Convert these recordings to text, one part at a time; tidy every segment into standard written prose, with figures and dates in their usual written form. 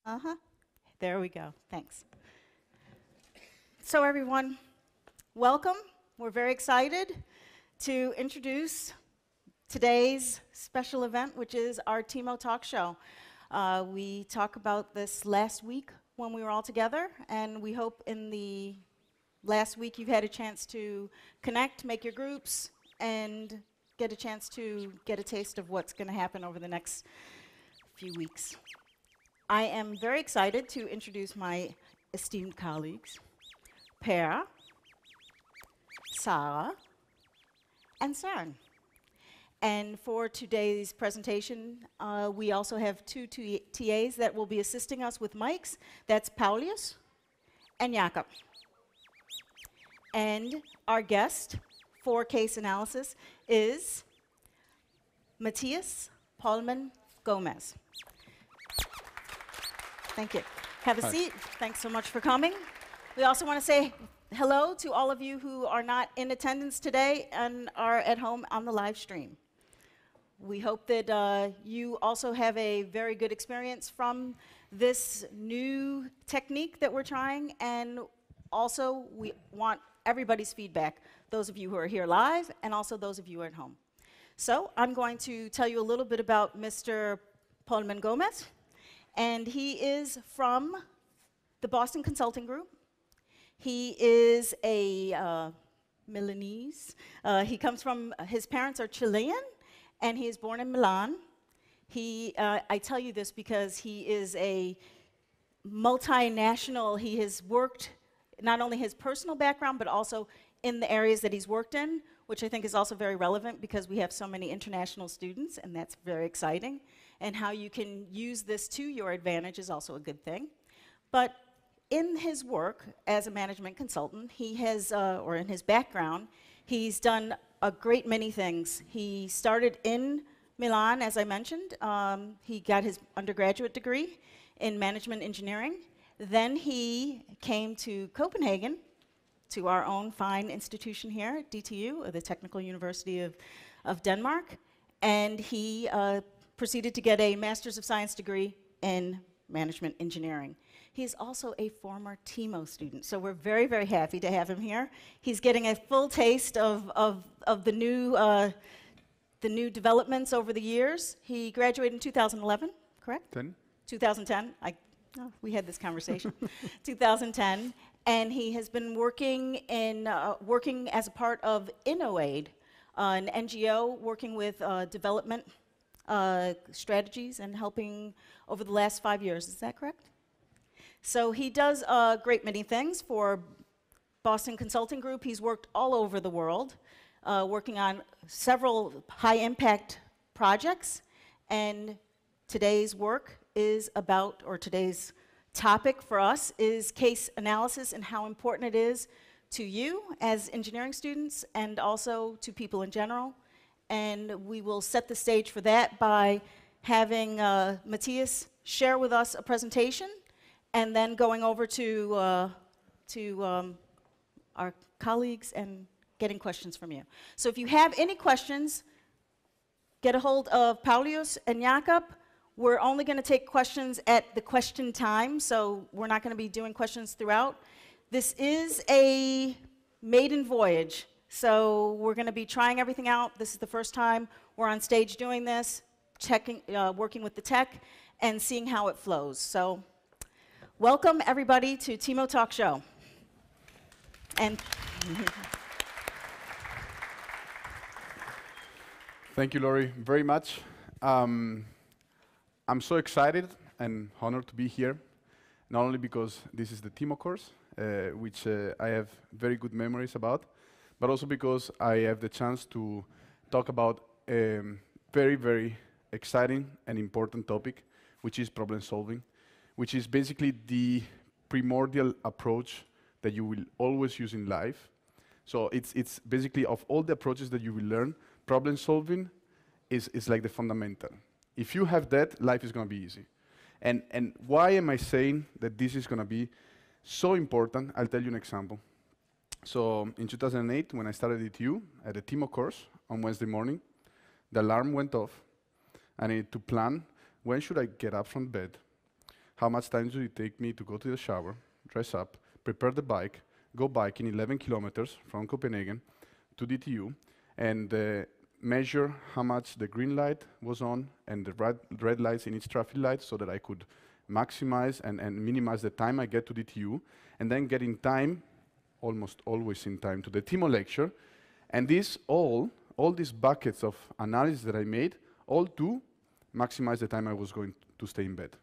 Uh-huh. There we go. Thanks. So everyone, welcome. We're very excited to introduce today's special event, which is our TEMO talk show. We talked about this last week when we were all together, and we hope in the last week you've had a chance to connect, make your groups, and get a chance to get a taste of what's going to happen over the next few weeks. I am very excited to introduce my esteemed colleagues, Per, Sarah, and Saren. And for today's presentation, we also have two TAs that will be assisting us with mics. That's Paulius and Jakob. And our guest for case analysis is Matthias Polman Gomez. Thank you. Have a Hi. seat. Thanks so much for coming. We also want to say hello to all of you who are not in attendance today and are at home on the live stream. We hope that you also have a very good experience from this new technique that we're trying, and also we want everybody's feedback, those of you who are here live and also those of you who are at home. So I'm going to tell you a little bit about Mr. Polman Gomez, and he is from the Boston Consulting Group. He is a Milanese. He comes from, his parents are Chilean, and he is born in Milan. I tell you this because he is a multinational. He has worked, not only his personal background, but also in the areas that he's worked in, which I think is also very relevant because we have so many international students, and that's very exciting. And how you can use this to your advantage is also a good thing. But in his work as a management consultant, he has, or in his background, he's done a great many things. He started in Milan, as I mentioned. He got his undergraduate degree in management engineering. Then he came to Copenhagen, to our own fine institution here at DTU, or the Technical University of Denmark, and he proceeded to get a Master's of Science degree in management engineering. He's also a former TEMO student, so we're very, very happy to have him here. He's getting a full taste of the new developments over the years. He graduated in 2011, correct? 10? 2010. We had this conversation. 2010, and he has been working as a part of InnoAid, an NGO working with development strategies and helping over the last 5 years. Is that correct? So he does a great many things for Boston Consulting Group. He's worked all over the world, working on several high-impact projects. And today's work is about, or today's topic for us is case analysis and how important it is to you as engineering students and also to people in general. And we will set the stage for that by having Matthias share with us a presentation, and then going over to our colleagues and getting questions from you. So if you have any questions, get a hold of Paulius and Jakob. We're only going to take questions at the question time, so we're not going to be doing questions throughout. This is a maiden voyage, so we're going to be trying everything out. This is the first time we're on stage doing this, working with the tech, and seeing how it flows. So welcome, everybody, to TEMO Talk Show. And Thank you, Lori, very much. I'm so excited and honored to be here, not only because this is the TEMO course, which I have very good memories about, but also because I have the chance to talk about a very, very exciting and important topic, which is problem solving, which is basically the primordial approach that you will always use in life. So it's basically, of all the approaches that you will learn, problem solving is like the fundamental. If you have that, life is going to be easy. And why am I saying that this is going to be so important? I'll tell you an example. So in 2008, when I started at DTU, at a TEMO course on Wednesday morning, the alarm went off. I needed to plan, when should I get up from bed? how much time does it take me to go to the shower, dress up, prepare the bike, go biking 11 kilometers from Copenhagen to DTU, and measure how much the green light was on and the red lights in each traffic light so that I could maximize and minimize the time I get to DTU, and then get in time, almost always in time, to the TEMO lecture. And this all these buckets of analysis that I made, all to maximize the time I was going to stay in bed.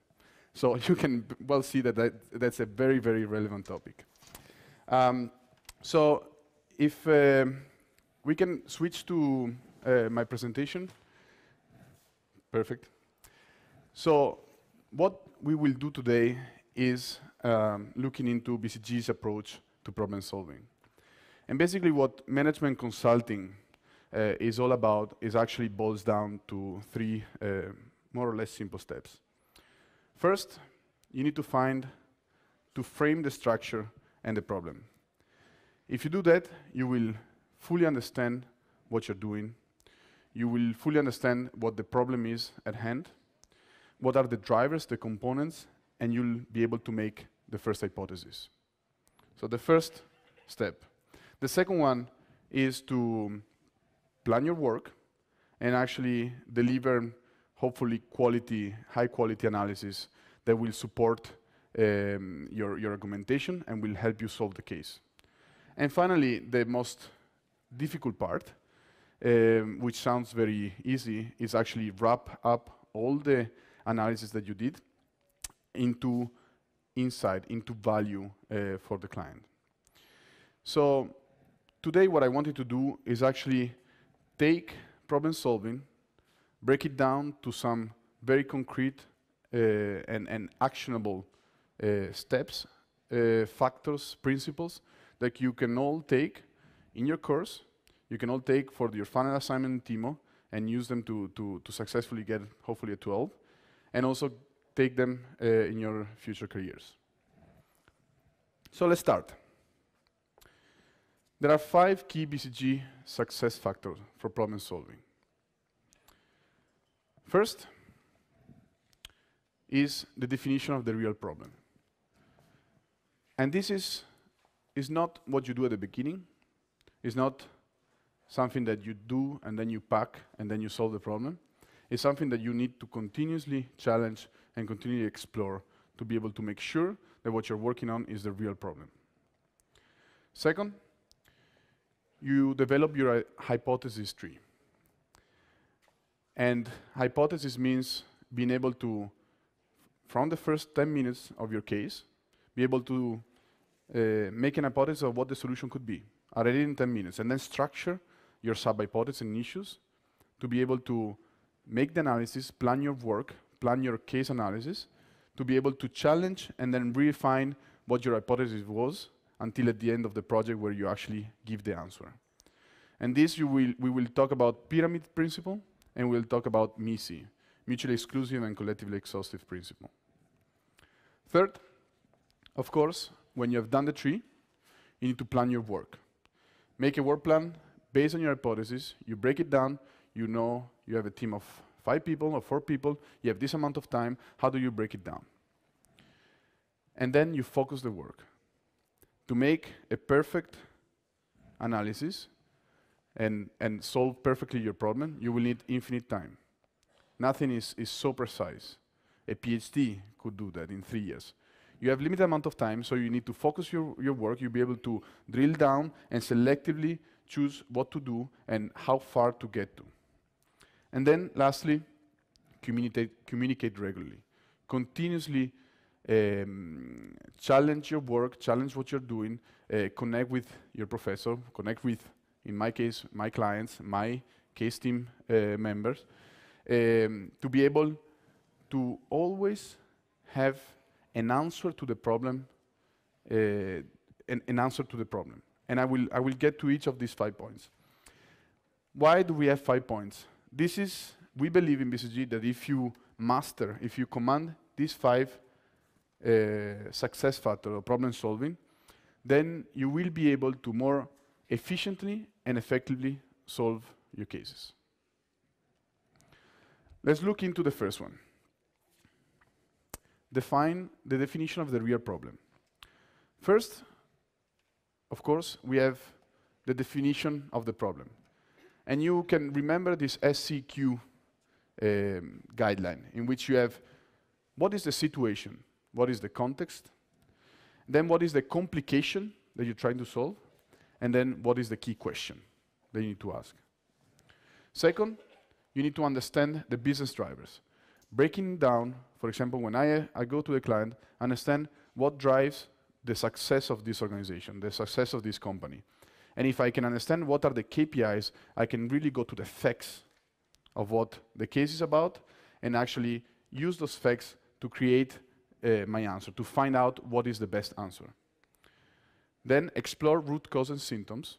So you can well see that that's a very, very relevant topic. So if we can switch to my presentation. Perfect. So what we will do today is looking into BCG's approach to problem solving. And basically what management consulting is all about is actually boils down to three more or less simple steps. First, you need to frame the structure and the problem. If you do that, you will fully understand what you're doing. You will fully understand what the problem is at hand, what are the drivers, the components, and you'll be able to make the first hypothesis. So the first step. The second one is to plan your work and actually deliver, hopefully, high quality analysis that will support your argumentation and will help you solve the case. And finally, the most difficult part, which sounds very easy, is actually wrap up all the analysis that you did into insight, into value for the client. So today what I wanted to do is actually take problem solving, break it down to some very concrete and actionable steps, factors, principles that you can all take in your course. You can all take for your final assignment in TEMO and use them to successfully get, hopefully, a 12, and also take them in your future careers. So let's start. There are 5 key BCG success factors for problem solving. First is the definition of the real problem. And this is not what you do at the beginning. It's not something that you do and then you pack and then you solve the problem. It's something that you need to continuously challenge and continually explore to be able to make sure that what you're working on is the real problem. Second, you develop your hypothesis tree. And hypothesis means being able to, from the first 10 minutes of your case, be able to make an hypothesis of what the solution could be, already in 10 minutes, and then structure your sub-hypothesis and issues to be able to make the analysis, plan your work, plan your case analysis, to be able to challenge and then refine what your hypothesis was until at the end of the project where you actually give the answer. And this we will talk about pyramid principle, and we'll talk about MISI, mutually exclusive and collectively exhaustive principle. Third, of course, when you have done the tree, you need to plan your work. Make a work plan based on your hypothesis, you break it down, you know you have a team of 5 people or 4 people, you have this amount of time, how do you break it down? And then you focus the work. To make a perfect analysis and solve perfectly your problem, you will need infinite time. Nothing is so precise. A PhD could do that in 3 years. You have limited amount of time, so you need to focus your work. You'll be able to drill down and selectively choose what to do and how far to get to. And then lastly, communicate regularly. Continuously challenge your work, challenge what you're doing, connect with your professor, connect with, in my case, my clients, my case team members, to be able to always have an answer to the problem, an answer to the problem. And I will get to each of these 5 points. Why do we have 5 points? This is, we believe in BCG that if you master, if you command these 5 success factors of problem solving, then you will be able to more efficiently and effectively solve your cases. Let's look into the first one. define the definition of the real problem. First, of course, we have the definition of the problem. And you can remember this SCQ guideline, in which you have what is the situation, what is the context, then what is the complication that you're trying to solve, and then what is the key question that you need to ask. Second, you need to understand the business drivers. Breaking down, for example, when I go to the client, understand what drives the success of this organization, the success of this company. And if I can understand what are the KPIs, I can really go to the facts of what the case is about and actually use those facts to create my answer, to find out what is the best answer. Then explore root cause and symptoms.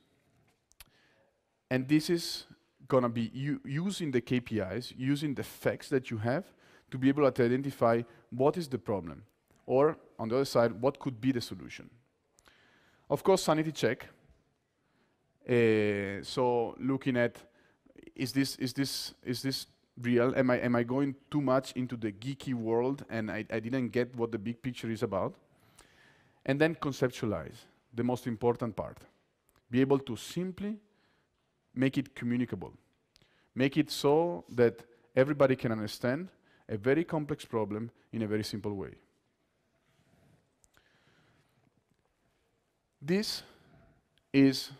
And this is going to be using the KPIs, using the facts that you have to be able to identify what is the problem. Or, on the other side, what could be the solution. Of course, sanity check. So looking at, is this real? Am I going too much into the geeky world and I didn't get what the big picture is about? And then conceptualize, the most important part. Be able to simply make it communicable. Make it so that everybody can understand a very complex problem in a very simple way. This is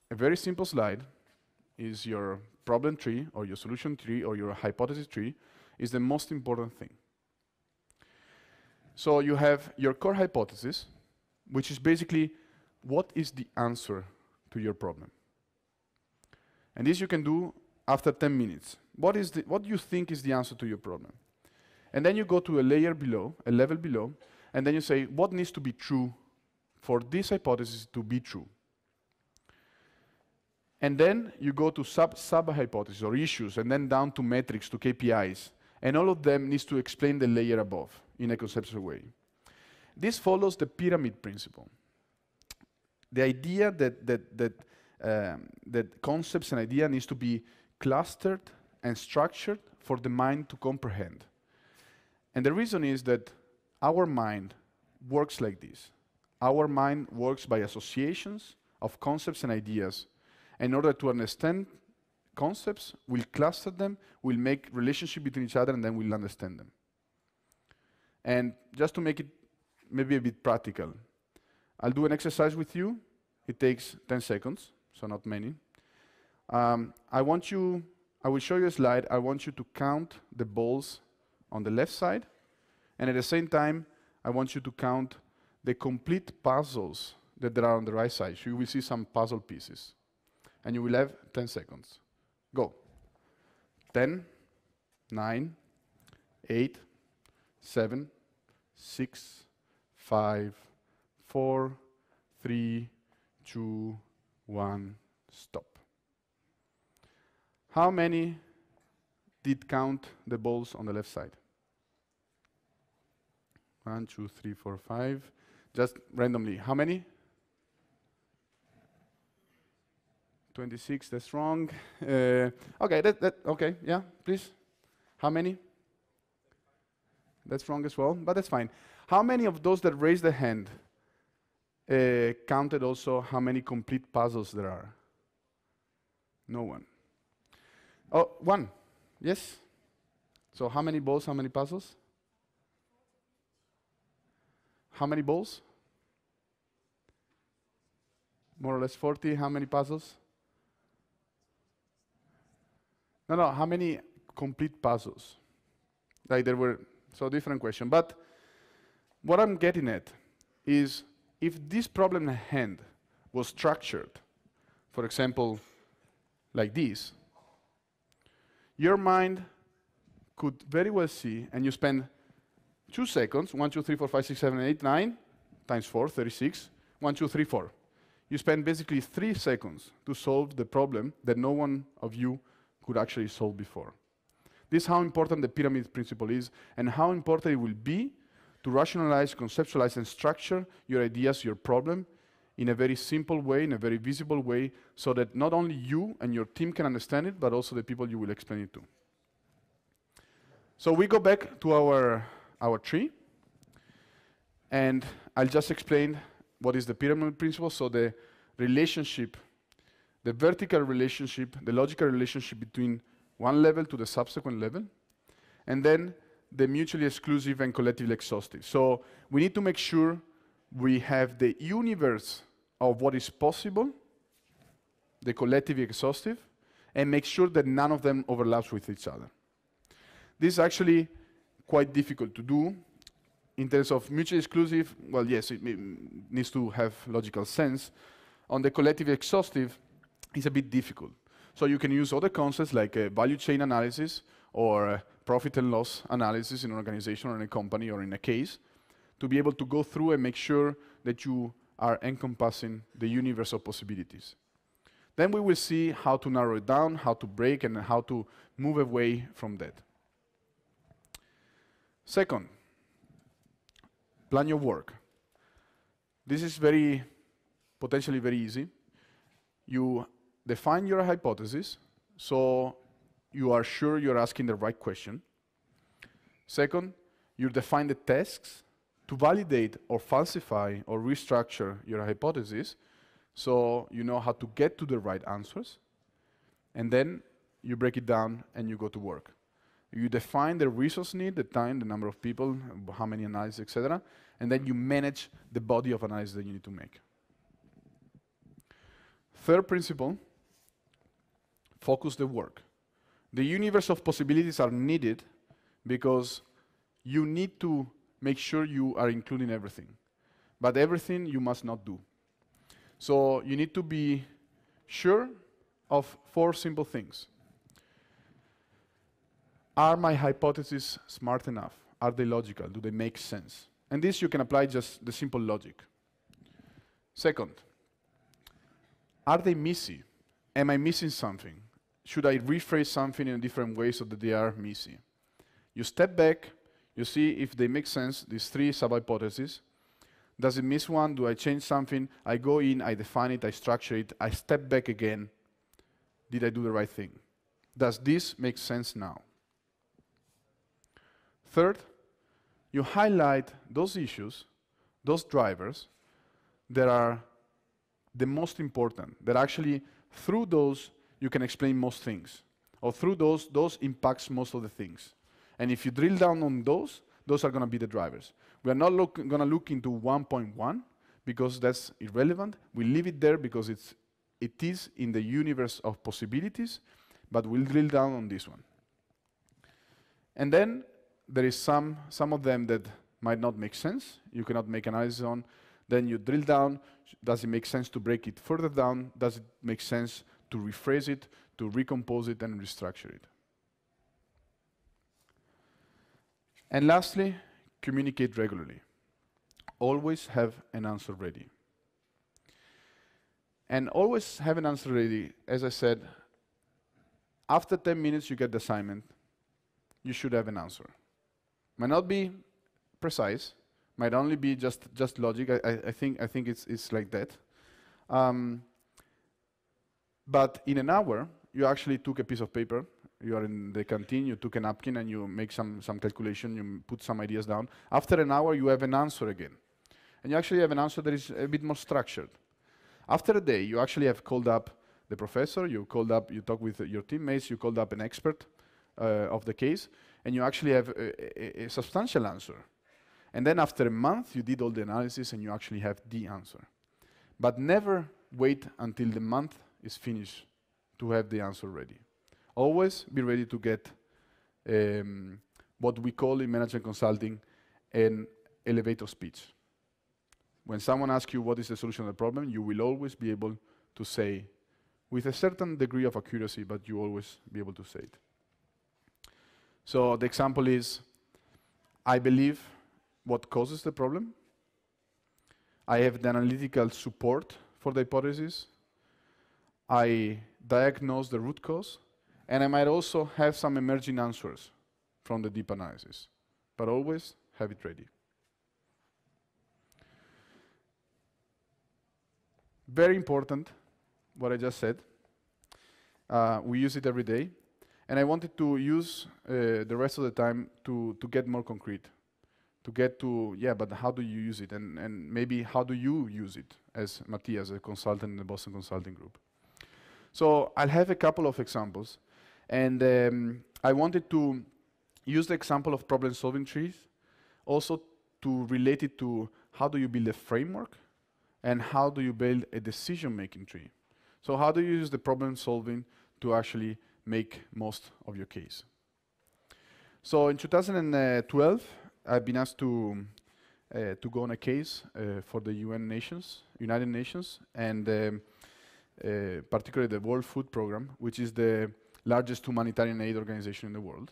a very simple slide, is your problem tree or your solution tree or your hypothesis tree is the most important thing. So you have your core hypothesis, which is basically what is the answer to your problem. And this you can do after 10 minutes. What do you think is the answer to your problem? And then you go to a layer below, a level below, and then you say, what needs to be true for this hypothesis to be true? And then you go to sub-hypotheses or issues, and then down to metrics, to KPIs. And all of them needs to explain the layer above in a conceptual way. This follows the pyramid principle. The idea that concepts and idea needs to be clustered and structured for the mind to comprehend. And the reason is that our mind works like this. Our mind works by associations of concepts and ideas. In order to understand concepts, we'll cluster them, we'll make relationship between each other, and then we'll understand them. And just to make it maybe a bit practical, I'll do an exercise with you. It takes 10 seconds, so not many. I will show you a slide. I want you to count the balls on the left side, and at the same time, I want you to count the complete puzzles that there are on the right side. So you will see some puzzle pieces. And you will have 10 seconds. Go. 10, 9, 8, 7, 6, 5, 4, 3, 2, 1, stop. How many did count the balls on the left side? 1, 2, 3, 4, 5. Just randomly. How many? 26, that's wrong. Okay, okay, yeah, please. How many? That's wrong as well, but that's fine. How many of those that raised the hand counted also how many complete puzzles there are? No one. Oh, one. Yes? So how many balls, how many puzzles? How many balls? More or less 40. How many puzzles? No, how many complete puzzles? Like there were, so different question. But what I'm getting at is if this problem at hand was structured, for example, like this, your mind could very well see, and you spend 2 seconds, 1, 2, 3, 4, 5, 6, 7, 8, 9, times 4, 36, 1, 2, 3, 4. You spend basically 3 seconds to solve the problem that no one of you could actually solve before. This is how important the pyramid principle is, and how important it will be to rationalize, conceptualize, and structure your ideas, your problem, in a very simple way, in a very visible way, so that not only you and your team can understand it, but also the people you will explain it to. So we go back to our tree, And I'll just explain what is the pyramid principle. So the relationship, the vertical relationship, the logical relationship between one level to the subsequent level, and then the mutually exclusive and collectively exhaustive. So we need to make sure we have the universe of what is possible, the collectively exhaustive, and make sure that none of them overlaps with each other. This is actually quite difficult to do. In terms of mutually exclusive, well, yes, it needs to have logical sense. On the collective exhaustive, it's a bit difficult. So you can use other concepts like value chain analysis or profit and loss analysis in an organization or in a company or in a case to be able to go through and make sure that you are encompassing the universe of possibilities. Then we will see how to narrow it down, how to break, and how to move away from that. Second, plan your work. This is potentially very easy. You define your hypothesis, so you are sure you're asking the right question. Second, you define the tasks to validate or falsify or restructure your hypothesis, so you know how to get to the right answers. And then you break it down and you go to work. You define the resource need, the time, the number of people, how many analyses, etc. And then you manage the body of analysis that you need to make. Third principle, focus the work. The universe of possibilities are needed because you need to make sure you are including everything. But everything you must not do. So you need to be sure of 4 simple things. Are my hypotheses smart enough? Are they logical? Do they make sense? And this you can apply just the simple logic. Second, are they messy? Am I missing something? Should I rephrase something in a different way so that they are messy? You step back, you see if they make sense, these 3 sub-hypotheses. Does it miss one? Do I change something? I go in, I define it, I structure it, I step back again. Did I do the right thing? Does this make sense now? Third, you highlight those issues, those drivers that are the most important, that actually through those you can explain most things, or through those impacts most of the things. And if you drill down on those are going to be the drivers. We are not going to look into 1.1 because that's irrelevant. We leave it there because it is in the universe of possibilities, but we'll drill down on this one. And then there is some of them that might not make sense. You cannot make analysis on. Then you drill down. Does it make sense to break it further down? Does it make sense to rephrase it, to recompose it, and restructure it? And lastly, communicate regularly. Always have an answer ready. And always have an answer ready, as I said, after 10 minutes you get the assignment, you should have an answer. Might not be precise, might only be just logic. I think it's like that. But in an hour, you actually took a piece of paper, you are in the canteen, you took a napkin and you make some calculation, you put some ideas down. After an hour, you have an answer again. And you actually have an answer that is a bit more structured. After a day, you actually have called up the professor, you talk with your teammates, you called up an expert of the case, and you actually have a substantial answer. And then after a month, you did all the analysis and you actually have the answer. But never wait until the month is finished to have the answer ready. Always be ready to get what we call in management consulting an elevator speech. When someone asks you what is the solution to the problem, you will always be able to say, with a certain degree of accuracy, but you always be able to say it. So the example is, I believe what causes the problem. I have the analytical support for the hypothesis. I diagnose the root cause. And I might also have some emerging answers from the deep analysis. But always have it ready. Very important, what I just said. We use it every day. And I wanted to use the rest of the time to get more concrete, to get to, yeah, but how do you use it? And maybe how do you use it as Matthias, a consultant in the Boston Consulting Group? So I'll have a couple of examples. And I wanted to use the example of problem-solving trees also to relate it to how do you build a framework and how do you build a decision-making tree. So how do you use the problem-solving to actually make most of your case? So in 2012, I've been asked to go on a case for the United Nations, and particularly the World Food Program, which is the largest humanitarian aid organization in the world.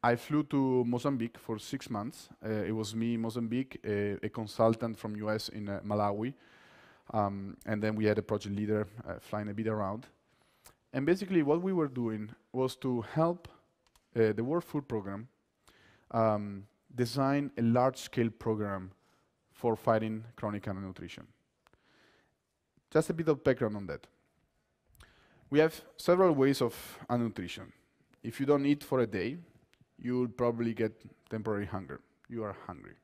I flew to Mozambique for 6 months. It was me, Mozambique, a consultant from US in Malawi, and then we had a project leader flying a bit around. And basically what we were doing was to help the World Food Program design a large-scale program for fighting chronic undernutrition. Just a bit of background on that. We have several ways of undernutrition. If you don't eat for a day, you will probably get temporary hunger. You are hungry.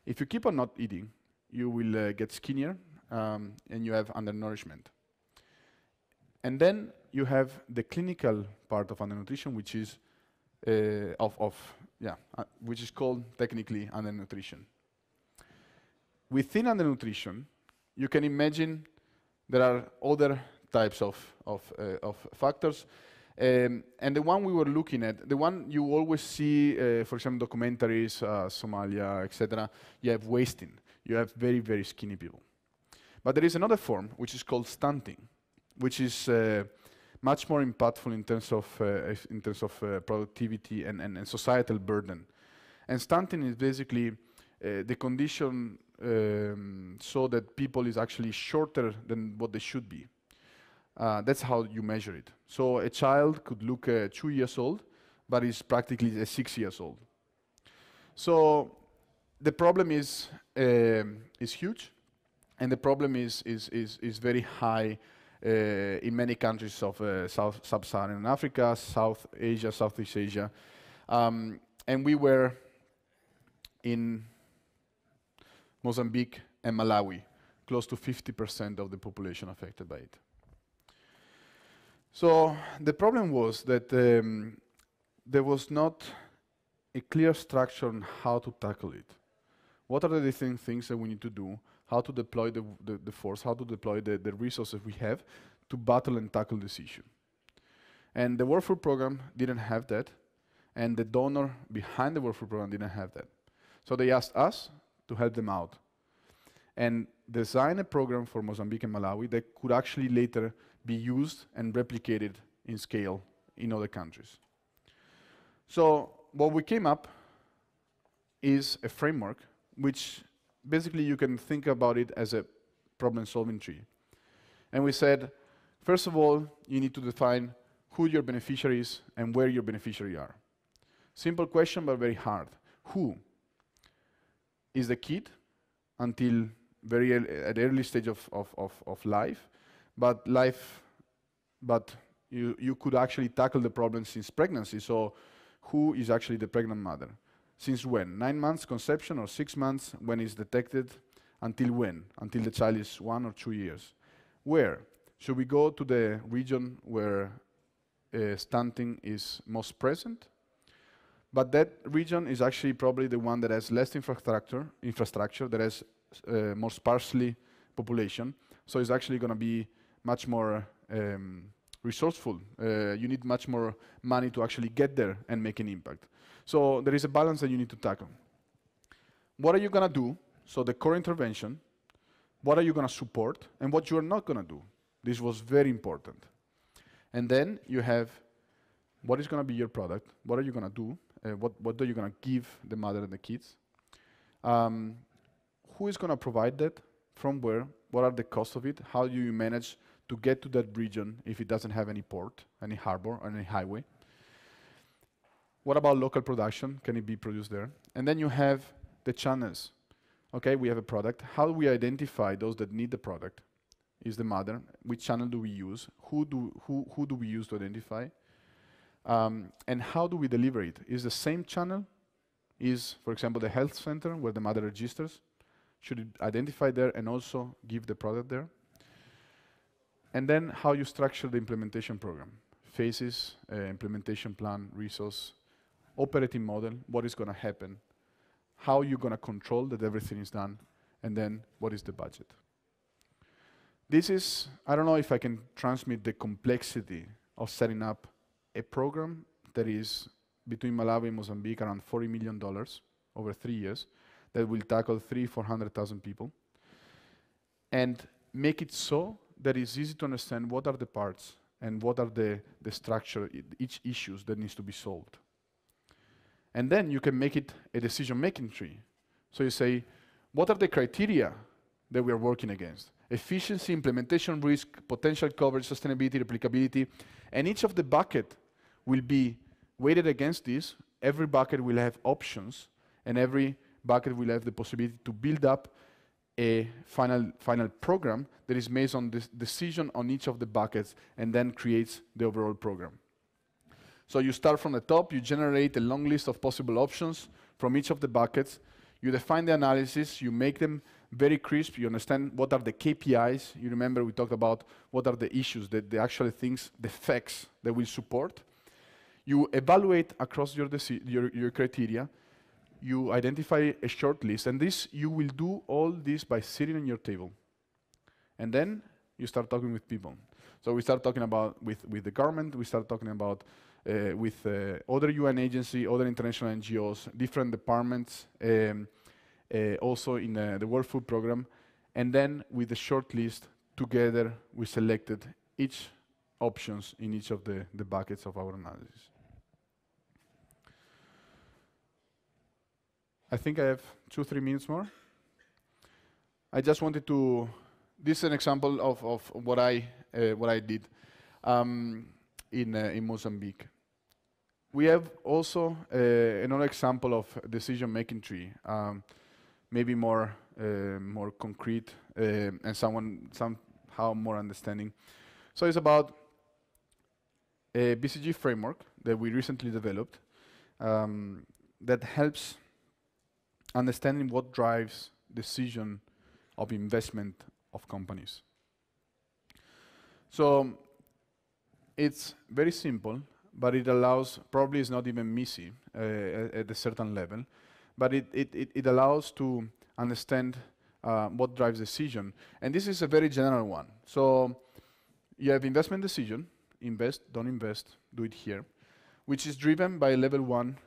If you keep on not eating, you will get skinnier and you have undernourishment. And then you have the clinical part of undernutrition, which is which is called technically undernutrition. Within undernutrition, you can imagine there are other types of factors. And the one we were looking at, the one you always see, for example, documentaries, Somalia, etc., you have wasting. You have very, very skinny people. But there is another form, which is called stunting, which is much more impactful in terms of productivity and societal burden. And stunting is basically the condition so that people is actually shorter than what they should be. That's how you measure it. So a child could look 2 years old, but is practically 6 years old. So the problem is huge, and the problem is very high in many countries of sub-Saharan Africa, South Asia, Southeast Asia, and we were in Mozambique and Malawi, close to 50% of the population affected by it. So the problem was that there was not a clear structure on how to tackle it. What are the different things that we need to do? How to deploy the force? How to deploy the resources we have to battle and tackle this issue? And the World Food Program didn't have that, and the donor behind the World Food Program didn't have that. So they asked us to help them out and design a program for Mozambique and Malawi that could actually later be used and replicated in scale in other countries. So what we came up is a framework which basically you can think about it as a problem-solving tree. And we said, first of all, you need to define who your beneficiaries and where your beneficiaries are. Simple question, but very hard. Who is the kid until at the early stage of life, but you could actually tackle the problem since pregnancy. So who is actually the pregnant mother? Since when? 9 months conception or 6 months when it's detected? Until when? Until the child is 1 or 2 years. Where? Should we go to the region where stunting is most present? But that region is actually probably the one that has less infrastructure, that has more sparsely population. So it's actually going to be much more resourceful. You need much more money to actually get there and make an impact. So there is a balance that you need to tackle. What are you going to do? So the core intervention, what are you going to support, and what you are not going to do? This was very important. And then you have what is going to be your product, what are you going to do, what are you going to give the mother and the kids, who is going to provide that, from where, what are the costs of it, how do you manage to get to that region if it doesn't have any port, any harbor, or any highway. What about local production? Can it be produced there? And then you have the channels. Okay, we have a product. How do we identify those that need the product? Is the mother? Which channel do we use? Who do we use to identify? And how do we deliver it? Is the same channel is, for example, the health center where the mother registers. Should it identify there and also give the product there? And then how you structure the implementation program. Phases, implementation plan, resource, operating model, what is going to happen, how you're going to control that everything is done, and then what is the budget. This is, I don't know if I can transmit the complexity of setting up a program that is between Malawi and Mozambique around $40 million over 3 years that will tackle 400,000 people and make it so that it's easy to understand what are the parts and what are the structure, each issues that needs to be solved. And then you can make it a decision-making tree. So you say, what are the criteria that we are working against? Efficiency, implementation risk, potential coverage, sustainability, replicability, and each of the bucket will be weighted against this. Every bucket will have options, and every bucket will have the possibility to build up a final program that is based on this decision on each of the buckets and then creates the overall program. So you start from the top, you generate a long list of possible options from each of the buckets, you define the analysis, you make them very crisp, you understand what are the KPIs, you remember we talked about what are the issues, the actual things, the facts that will support. You evaluate across your criteria, you identify a short list, and this you will do all this by sitting on your table. And then you start talking with people. So we start talking about with the government, we start talking about with other UN agencies, other international NGOs, different departments, also in the World Food Programme. And then with the short list, together we selected each options in each of the buckets of our analysis. I think I have 2-3 minutes more. I just wanted to, this is an example of what I did in Mozambique. We have also another example of decision-making tree, maybe more concrete and somehow more understanding. So it's about a BCG framework that we recently developed that helps understanding what drives decision of investment of companies. So it's very simple, but it allows, probably it's not even messy at a certain level, but it allows to understand what drives decision. And this is a very general one. So you have investment decision, invest, don't invest, do it here, which is driven by level 1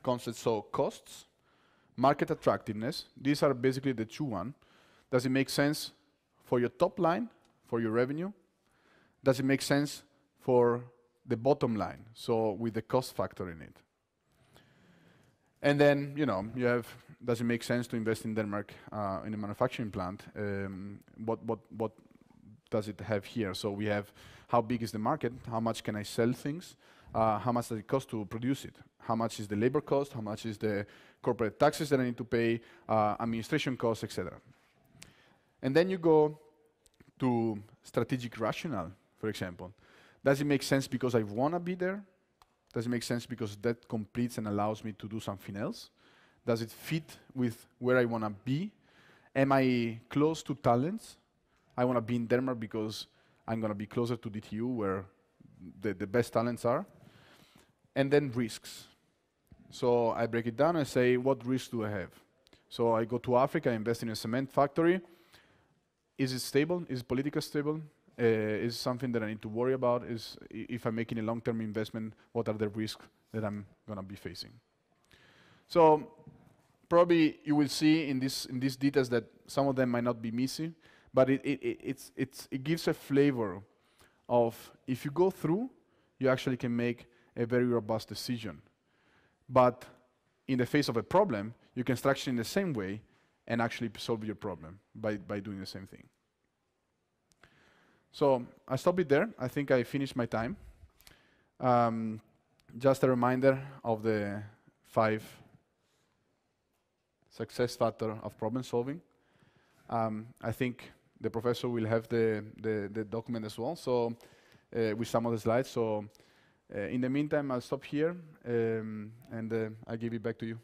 concept, so costs, market attractiveness. These are basically the two one. Does it make sense for your top line, for your revenue? Does it make sense for the bottom line, so with the cost factor in it? And then, you know, you have, does it make sense to invest in Denmark in a manufacturing plant? What does it have here? So we have, how big is the market? How much can I sell things? How much does it cost to produce it? How much is the labor cost? How much is the corporate taxes that I need to pay? Administration costs, etc. And then you go to strategic rationale, for example. Does it make sense because I want to be there? Does it make sense because that completes and allows me to do something else? Does it fit with where I want to be? Am I close to talents? I want to be in Denmark because I'm going to be closer to DTU where the best talents are. And then risks. So I break it down and say, what risks do I have? So I go to Africa, I invest in a cement factory. Is it stable? Is it politically stable? Is something that I need to worry about? Is if I'm making a long-term investment, what are the risks that I'm going to be facing? So probably you will see in these details that some of them might not be missing, but it gives a flavor of, if you go through, you actually can make a very robust decision. But in the face of a problem, you can structure in the same way and actually solve your problem by doing the same thing. So I stop it there. I think I finished my time. Just a reminder of the 5 success factors of problem solving. I think the professor will have the document as well, so with some of the slides. So In the meantime, I'll stop here, and I'll give it back to you.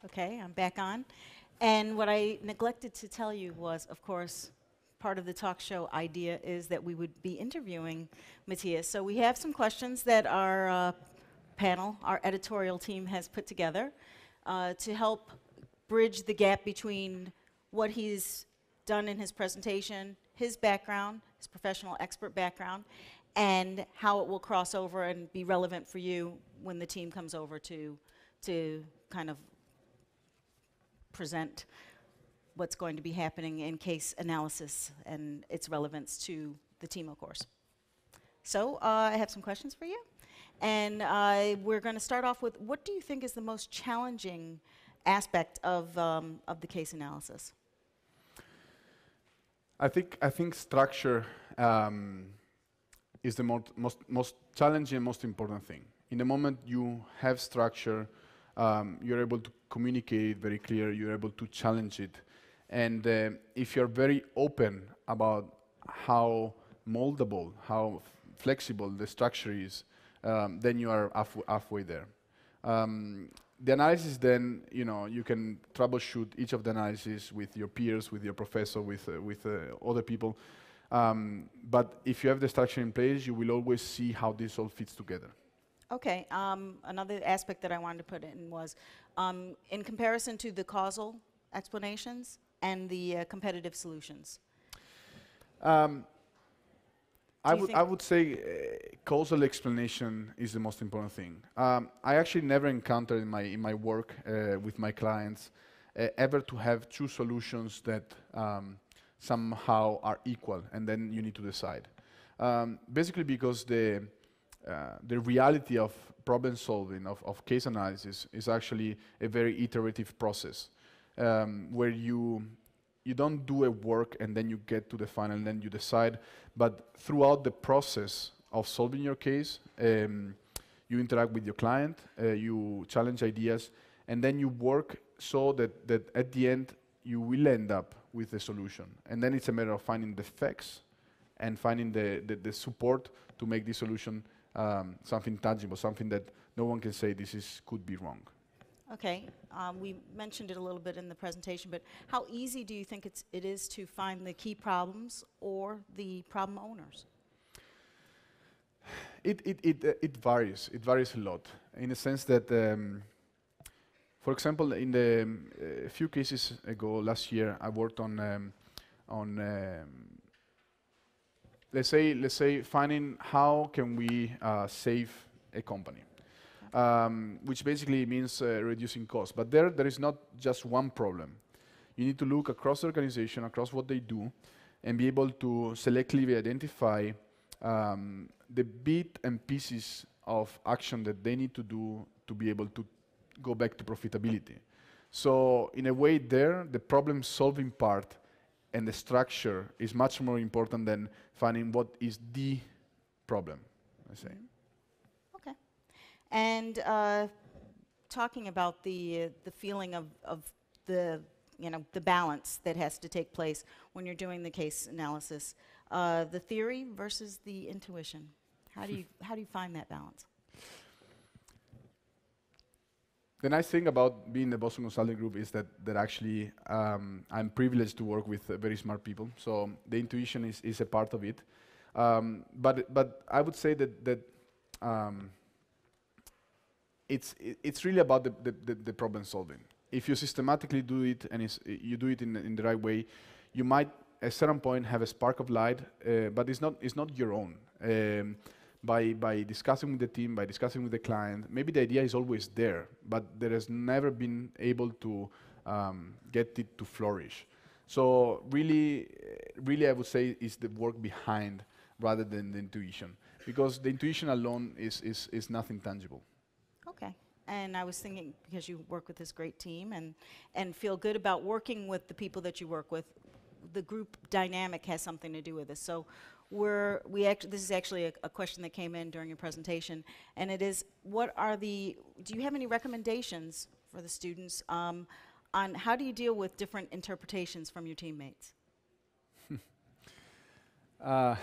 Okay, I'm back on. And what I neglected to tell you was, of course, part of the talk show idea is that we would be interviewing Matthias. So we have some questions that our panel, our editorial team has put together to help bridge the gap between what he's done in his presentation, his background, his professional expert background, and how it will cross over and be relevant for you when the team comes over to kind of present what's going to be happening in case analysis and its relevance to the TEMO course. So I have some questions for you. And we're going to start off with, what do you think is the most challenging aspect of the case analysis? I think structure is the most challenging and most important thing. In the moment you have structure, you're able to communicate very clear, you're able to challenge it. And if you're very open about how moldable, how flexible the structure is, then you are halfway there. The analysis then, you can troubleshoot each of the analyses with your peers, with your professor, with other people. But if you have the structure in place, you will always see how this all fits together. Okay, another aspect that I wanted to put in was, in comparison to the causal explanations and the competitive solutions. I would say causal explanation is the most important thing. I actually never encountered in my work with my clients ever to have two solutions that somehow are equal, and then you need to decide. Basically because the reality of problem solving, of case analysis, is actually a very iterative process, where you don't do a work and then you get to the final and then you decide, but throughout the process of solving your case, you interact with your client, you challenge ideas, and then you work so that at the end you will end up with a solution. And then it's a matter of finding the facts and finding the support to make the solution something tangible, something that no one can say could be wrong. Okay, we mentioned it a little bit in the presentation, but how easy do you think it is to find the key problems or the problem owners? It varies. It varies a lot, in the sense that, for example, in a few cases ago last year, I worked on let's say finding how can we save a company. Which basically means reducing costs. But there is not just one problem. You need to look across the organization, across what they do, and be able to selectively identify the bit and pieces of action that they need to do to be able to go back to profitability. So in a way there, the problem-solving part and the structure is much more important than finding what is the problem, I say. Okay. And talking about the feeling of the balance that has to take place when you're doing the case analysis, the theory versus the intuition. How do you find that balance? The nice thing about being the Boston Consulting Group is that actually I'm privileged to work with very smart people. So the intuition is a part of it. But I would say that it's really about the problem solving. If you systematically do it and you do it in the right way, you might at a certain point have a spark of light, but it's not your own. By discussing with the team, by discussing with the client, maybe the idea is always there, but there has never been able to get it to flourish. So really, I would say is the work behind rather than the intuition, because the intuition alone is nothing tangible. Okay. And I was thinking, because you work with this great team and feel good about working with the people that you work with, the group dynamic has something to do with this. So this is actually a question that came in during your presentation, and it is, do you have any recommendations for the students on how do you deal with different interpretations from your teammates? Uh,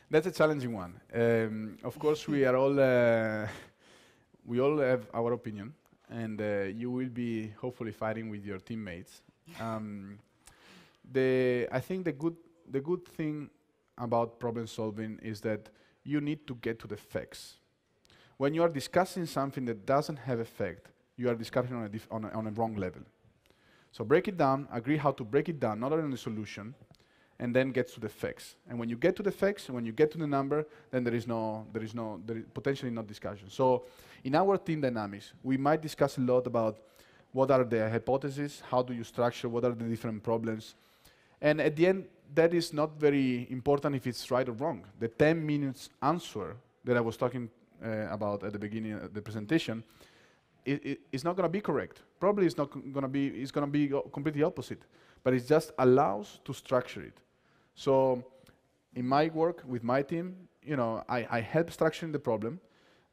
that's a challenging one. Of course, we all have our opinion, and you will be hopefully fighting with your teammates. Um, I think the good thing about problem solving is that you need to get to the facts. When you are discussing something that doesn't have effect, you are discussing on a wrong level. So break it down, agree how to break it down, not only on the solution, and then get to the facts. And when you get to the facts, and when you get to the number, then there is potentially no discussion. So in our team dynamics, we might discuss a lot about what are the hypotheses, how do you structure, what are the different problems. And at the end, that is not very important if it's right or wrong. The 10 minutes answer that I was talking about at the beginning of the presentation is not going to be correct. Probably it's not going to be, it's going to be completely opposite. But it just allows to structure it. So in my work with my team, I help structuring the problem.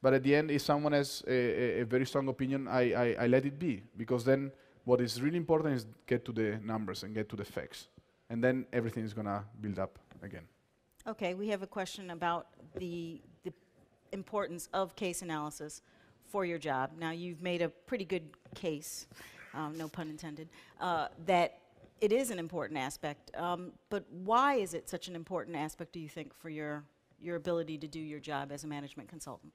But at the end, if someone has a very strong opinion, I let it be. Because then what is really important is get to the numbers and get to the facts. And then everything is going to build up again. Okay, we have a question about the importance of case analysis for your job. Now, you've made a pretty good case, no pun intended, that it is an important aspect. But why is it such an important aspect, do you think, for your ability to do your job as a management consultant?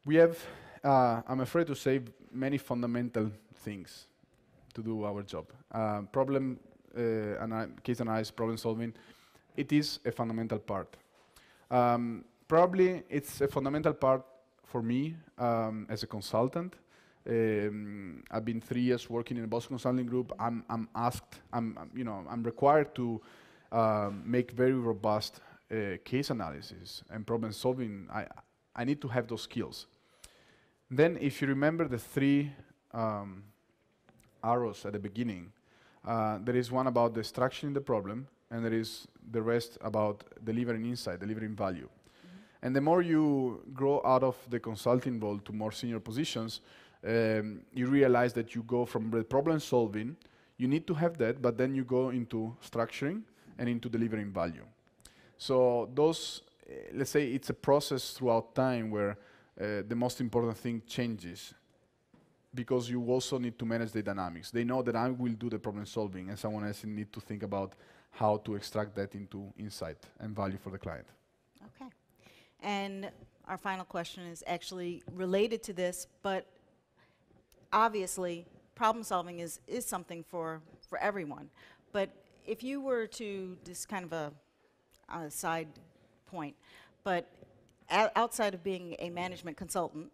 We have, I'm afraid to say, many fundamental things to do our job. Case analysis, problem solving, it is a fundamental part. Probably it's a fundamental part for me as a consultant. I've been 3 years working in a Boston Consulting Group. I'm required to make very robust case analysis and problem solving. I need to have those skills. Then, if you remember the 3 arrows at the beginning, there is one about the structuring the problem, and there is the rest about delivering insight, delivering value. And the more you grow out of the consulting role to more senior positions, you realize that you go from the problem solving, you need to have that, but then you go into structuring and into delivering value. So those, let's say it's a process throughout time where the most important thing changes, because you also need to manage the dynamics. They know that I will do the problem solving, and someone else need to think about how to extract that into insight and value for the client. Okay. And our final question is actually related to this, but obviously problem solving is something for everyone. But if you were to, this kind of a side point, but outside of being a management consultant,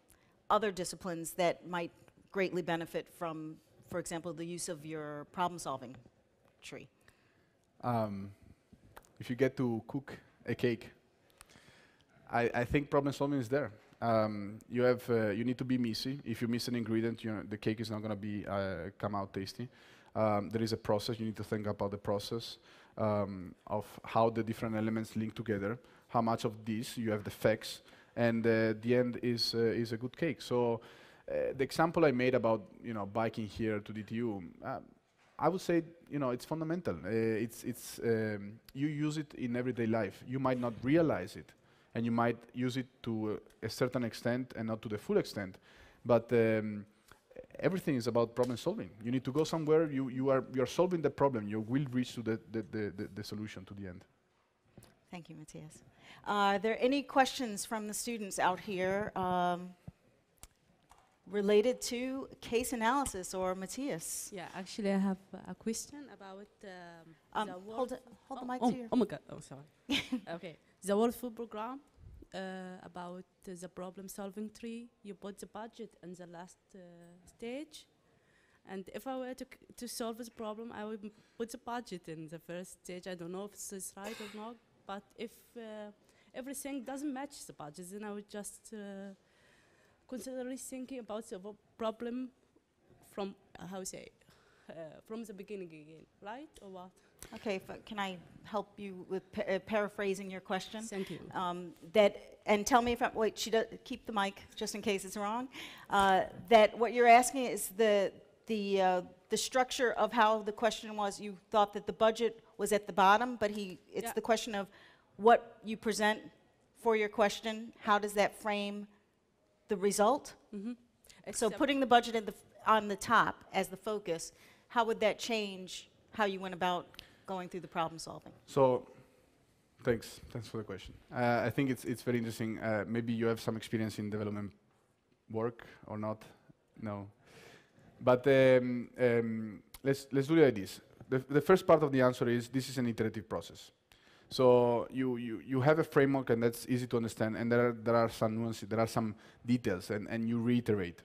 other disciplines that might greatly benefit from, for example, the use of your problem solving tree? If you get to cook a cake, I think problem solving is there. You need to be messy. If you miss an ingredient, the cake is not going to come out tasty. There is a process. You need to think about the process of how the different elements link together. How much of this you have the facts, and the end is a good cake. So the example I made about biking here to DTU, I would say it's fundamental. You use it in everyday life. You might not realize it, and you might use it to a certain extent and not to the full extent. But everything is about problem solving. You need to go somewhere. You are solving the problem. You will reach to the solution to the end. Thank you, Matthias. Are there any questions from the students out here related to case analysis or Matthias? Yeah, actually, I have a question about the hold the mic to your... Oh my God, oh, sorry. Okay, the World Food Program, about the problem-solving tree, you put the budget in the last stage. And if I were to solve this problem, I would put the budget in the first stage. I don't know if this is right or not, but if everything doesn't match the budget, then I would just consider thinking about the problem from, how from the beginning again, right? Or what? Okay, can I help you with paraphrasing your question? Thank you. And tell me if I'm, wait, keep the mic just in case it's wrong. That what you're asking is the structure of how the question was. You thought that the budget was at the bottom, but it's the question of what you present for your question. How does that frame the result? Mm-hmm. So putting the budget on the top as the focus, how would that change how you went about going through the problem solving? So, thanks for the question. I think it's very interesting. Maybe you have some experience in development work or not. No, but let's do it like this. The first part of the answer is this is an iterative process. So you have a framework and that's easy to understand, and there are some nuances, there are some details, and you reiterate.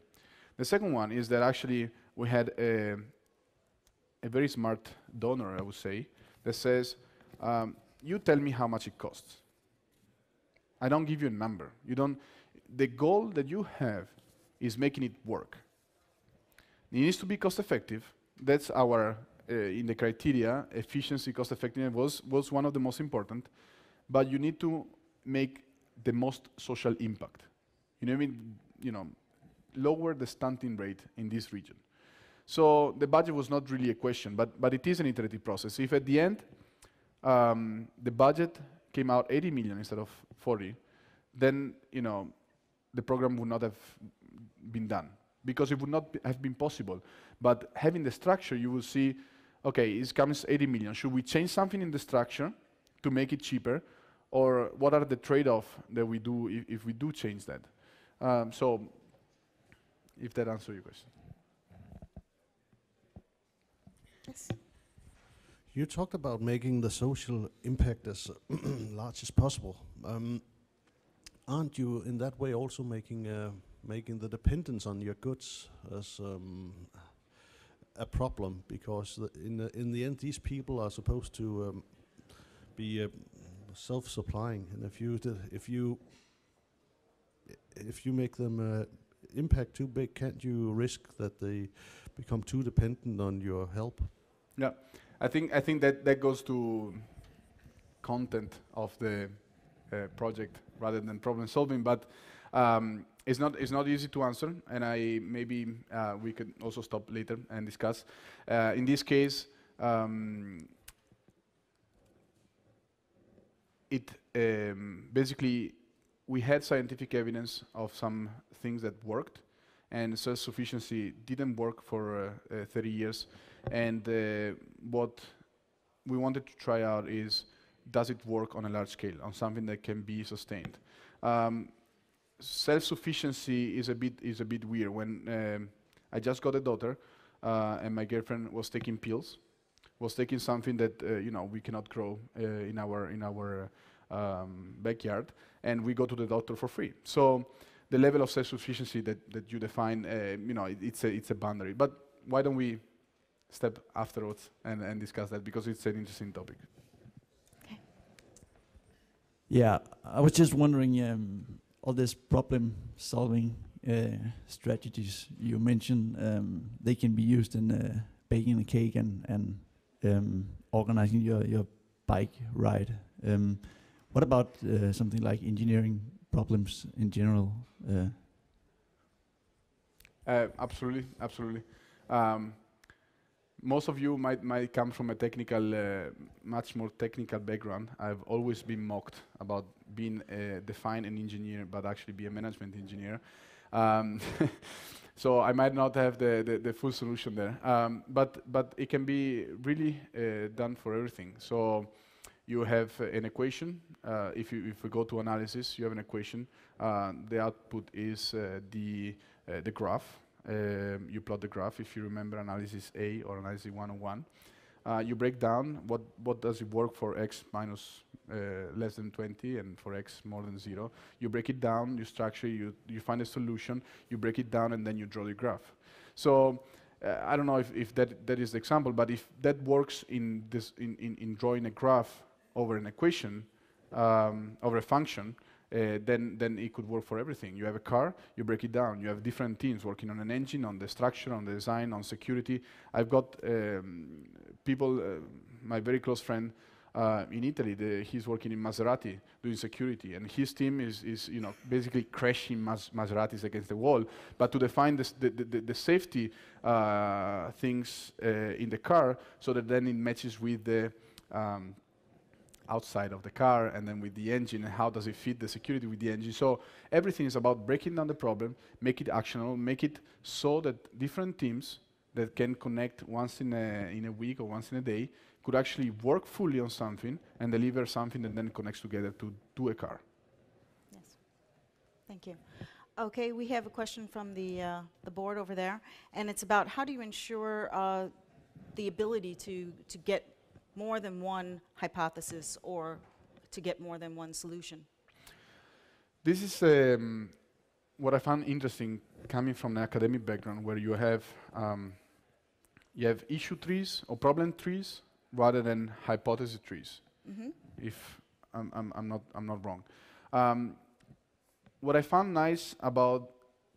The second one is that actually we had a very smart donor, I would say, that says, you tell me how much it costs. I don't give you a number. The goal that you have is making it work. It needs to be cost effective. That's our, in the criteria, efficiency, cost effectiveness was one of the most important, but you need to make the most social impact. You know what I mean? Lower the stunting rate in this region. So the budget was not really a question, but it is an iterative process. If at the end the budget came out 80 million instead of 40, then the program would not have been done because it would not have been possible. But having the structure, you will see, okay, it comes 80 million. Should we change something in the structure to make it cheaper, or what are the trade-offs that we do if we do change that? So, if that answers your question. Yes. You talked about making the social impact as large as possible. Aren't you in that way also making the dependence on your goods as a problem? Because in the end, these people are supposed to be self-supplying, and if you make them impact too big, can't you risk that they become too dependent on your help? Yeah, I think that goes to content of the project rather than problem solving, but it's not easy to answer, and maybe we could also stop later and discuss. In this case, basically we had scientific evidence of some things that worked, and self-sufficiency didn't work for 30 years. And what we wanted to try out is, does it work on a large scale, on something that can be sustained? Self-sufficiency is a bit weird. When I just got a daughter, and my girlfriend was taking pills, was taking something that we cannot grow in our backyard, and we go to the doctor for free. So the level of self-sufficiency that you define, it's a boundary. But why don't we step afterwards and discuss that, because it's an interesting topic. Okay. Yeah, I was just wondering, all this problem-solving strategies you mentioned, they can be used in baking a cake and organizing your bike ride. What about something like engineering problems in general? Absolutely. Most of you might come from a technical, much more technical background. I've always been mocked about being defined an engineer, but actually be a management engineer. So I might not have the full solution there, but it can be really done for everything. So you have an equation. If we go to analysis, you have an equation. The output is the graph. You plot the graph. If you remember analysis A or analysis 101, you break down what does it work for x minus less than 20 and for x more than 0. You break it down, you structure, you find a solution, you break it down, and then you draw the graph. So I don't know if that is the example, but if that works in drawing a graph over an equation, over a function, then it could work for everything. You have a car, you break it down. You have different teams working on an engine, on the structure, on the design, on security. I've got people, my very close friend in Italy, he's working in Maserati doing security, and his team is basically crashing Maseratis against the wall. But to define the safety things in the car, so that then it matches with the outside of the car, and then with the engine, and how does it fit the security with the engine. So everything is about breaking down the problem, make it actionable, make it so that different teams that can connect once in a week or once in a day could actually work fully on something and deliver something that then connects together to do a car. Yes. Thank you. Okay, we have a question from the board over there, and it's about how do you ensure the ability to get more than one hypothesis or to get more than one solution? This is what I found interesting coming from an academic background, where you have issue trees or problem trees rather than hypothesis trees. Mm-hmm. If I'm not wrong. What I found nice about,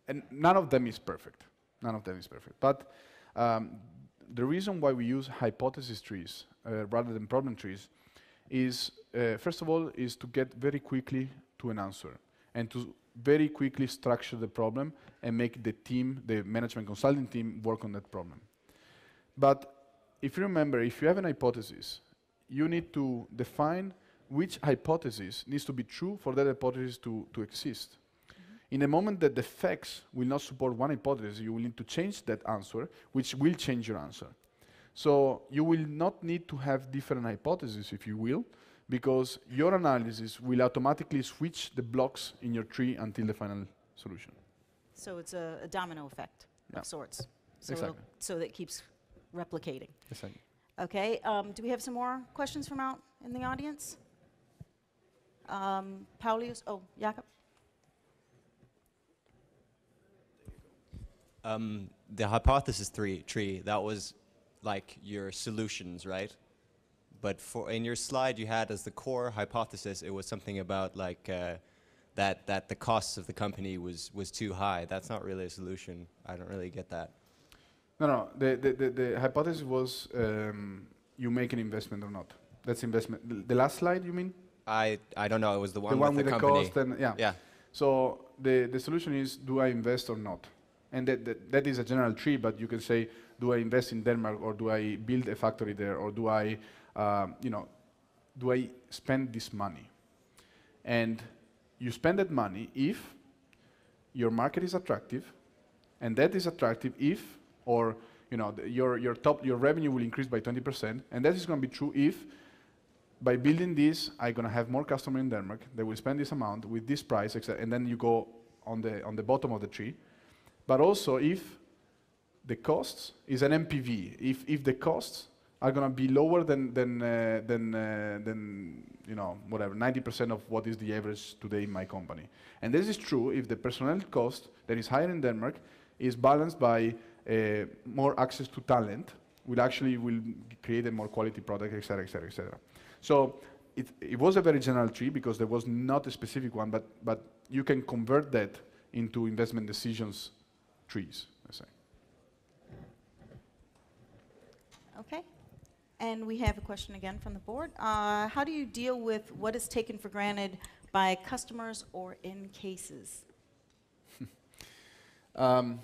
and none of them is perfect. None of them is perfect. But the reason why we use hypothesis trees rather than problem trees is, first of all, is to get very quickly to an answer and to very quickly structure the problem and make the team, the management consulting team, work on that problem. But if you remember, if you have an hypothesis, you need to define which hypothesis needs to be true for that hypothesis to exist. Mm-hmm. In the moment that the facts will not support one hypothesis, you will need to change that answer, which will change your answer. So you will not need to have different hypotheses, if you will, because your analysis will automatically switch the blocks in your tree until the final solution. So it's a domino effect of sorts. So Exactly. so that it keeps replicating. Exactly. Okay, do we have some more questions from out in the audience? Paulius, Jakob? The hypothesis tree, that was like your solutions, right? But in your slide you had as the core hypothesis, it was something about like that the costs of the company was too high. That's not really a solution. I don't really get that. No. The hypothesis was you make an investment or not. That's investment. The last slide, you mean? I don't know. It was the one with the company. cost and yeah. Yeah. So the solution is, do I invest or not? And that is a general tree, but you can say, do I invest in Denmark, or do I build a factory there, or do I, do I spend this money? And you spend that money if your market is attractive, and that is attractive if, or your revenue will increase by 20%, and that is going to be true if, by building this, I'm going to have more customers in Denmark. They will spend this amount with this price, etc. And then you go on the bottom of the tree. But also if the costs is an MPV, if the costs are going to be lower than whatever 90% of what is the average today in my company. And this is true if the personnel cost that is higher in Denmark is balanced by more access to talent, will create a more quality product, etc., etc., etc. So it was a very general tree because there was not a specific one, but you can convert that into investment decisions trees, let's say. Okay. And we have a question again from the board. How do you deal with what is taken for granted by customers or in cases? There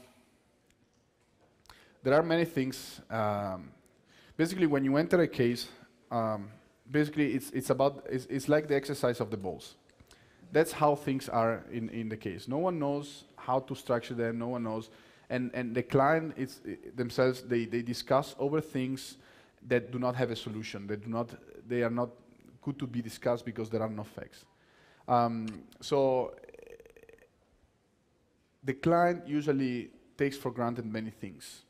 are many things. Basically, when you enter a case, basically it's like the exercise of the balls. That's how things are in the case. No one knows how to structure them. No one knows, and the client themselves they discuss over things that do not have a solution. They are not good to be discussed because there are no facts. So the client usually takes for granted many things.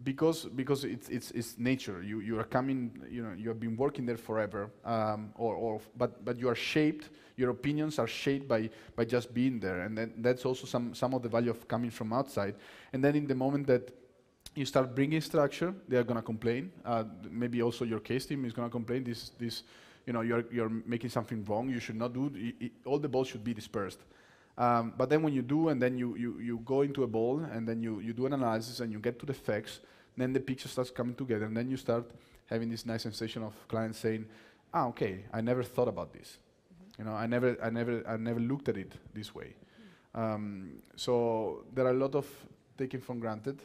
Because it's nature. You are coming. You have been working there forever. But you are shaped. Your opinions are shaped by just being there, and then that's also some of the value of coming from outside. And then in the moment that you start bringing structure, they are gonna complain. Maybe also your case team is gonna complain. This you're making something wrong. You should not do. All the balls should be dispersed. But then when you do, and then you go into a ball, and then you do an analysis, and you get to the facts, then the picture starts coming together, and then you start having this nice sensation of clients saying, okay, I never thought about this. I never looked at it this way. So there are a lot of taken for granted,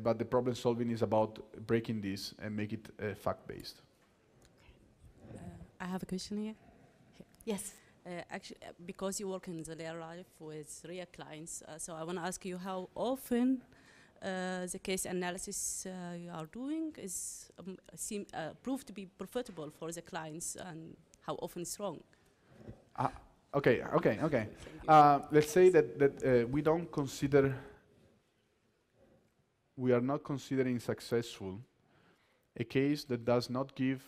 but the problem solving is about breaking this and make it fact-based. I have a question here. Yes. Actually, because you work in the real life with real clients, so I want to ask you how often the case analysis you are doing is proved to be profitable for the clients, and how often it's wrong. Okay. Let's say that we are not considering successful a case that does not give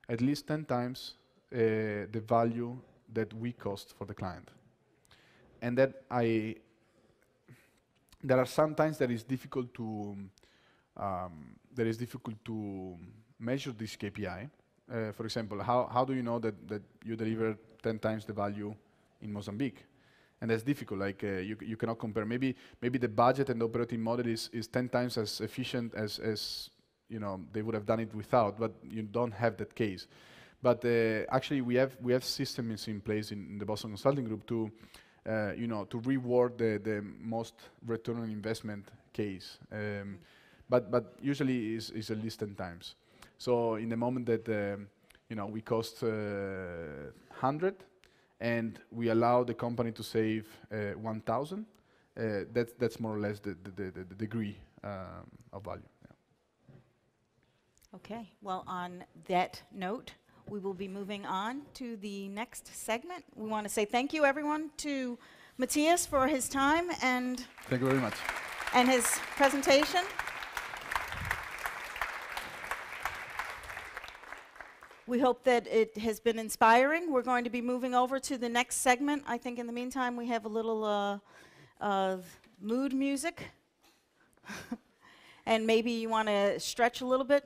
at least 10 times the value that we cost for the client. And that there are sometimes that is difficult to measure this KPI. For example, how do you know that you deliver 10 times the value in Mozambique? And that's difficult. Like you cannot compare. Maybe the budget and the operating model is 10 times as efficient as they would have done it without, but you don't have that case. But actually, we have systems in place in the Boston Consulting Group to reward the most return on investment case. But usually is at least 10 times. So in the moment that we cost 100 and we allow the company to save 1,000, that's more or less the degree of value. Yeah. Okay. Well, on that note, we will be moving on to the next segment. We want to say thank you, everyone, to Matthias for his time and thank you very much. And his presentation. We hope that it has been inspiring. We're going to be moving over to the next segment. I think in the meantime we have a little mood music. And maybe you want to stretch a little bit.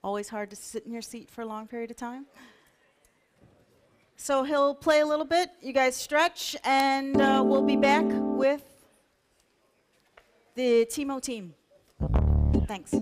Always hard to sit in your seat for a long period of time. So he'll play a little bit, you guys stretch, and we'll be back with the TEMO team. Thanks.